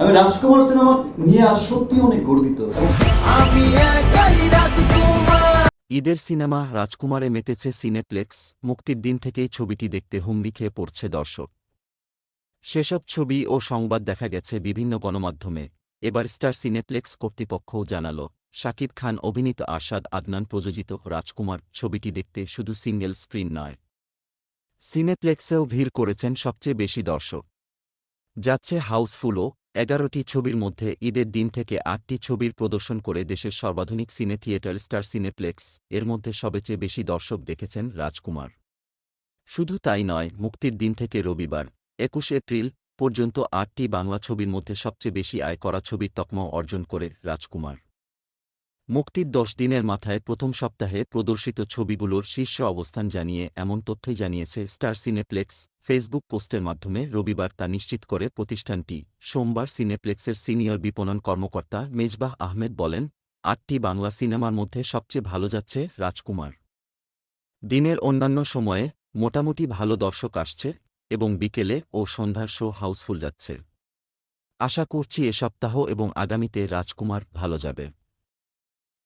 আমি রাজকুমার সিনেমা নিয়ে আজ সত্যি অনেক গর্বিত। ঈদের সিনেমা রাজকুমারে মেতেছে সিনেপ্লেক্স। মুক্তির দিন থেকেই ছবিটি দেখতে হুমড়ি খেয়ে পড়ছে দর্শক। সেসব ছবি ও সংবাদ দেখা গেছে বিভিন্ন গণমাধ্যমে। এবার স্টার সিনেপ্লেক্স কর্তৃপক্ষও জানাল, শাকিব খান অভিনীত আরশাদ আদনান প্রযোজিত রাজকুমার ছবিটি দেখতে শুধু সিঙ্গেল স্ক্রিন নয়, সিনেপ্লেক্সেও ভিড় করেছেন সবচেয়ে বেশি দর্শক। যাচ্ছে হাউসফুলও। ১১টি ছবির মধ্যে ঈদের দিন থেকে ৮টি ছবির প্রদর্শন করে দেশের সর্বাধুনিক সিনে থিয়েটার স্টার সিনেপ্লেক্স। এর মধ্যে সবচেয়ে বেশি দর্শক দেখেছেন রাজকুমার। শুধু তাই নয়, মুক্তির দিন থেকে রবিবার ২১ এপ্রিল পর্যন্ত ৮টি বাংলা ছবির মধ্যে সবচেয়ে বেশি আয় করা ছবির তকমাও অর্জন করে রাজকুমার। মুক্তির ১০ দিনের মাথায় প্রথম সপ্তাহে প্রদর্শিত ছবিগুলোর শীর্ষ অবস্থান জানিয়ে এমন তথ্যই জানিয়েছে স্টার সিনেপ্লেক্স। ফেসবুক পোস্টের মাধ্যমে রবিবার তা নিশ্চিত করে প্রতিষ্ঠানটি। সোমবার সিনেপ্লেক্সের সিনিয়র বিপণন কর্মকর্তা মেজবাহ আহমেদ বলেন, ৮টি বাংলা সিনেমার মধ্যে সবচেয়ে ভালো যাচ্ছে রাজকুমার। দিনের অন্যান্য সময়ে মোটামুটি ভালো দর্শক আসছে এবং বিকেলে ও সন্ধ্যার শো হাউসফুল যাচ্ছে। আশা করছি এ সপ্তাহ এবং আগামীতে রাজকুমার ভালো যাবে।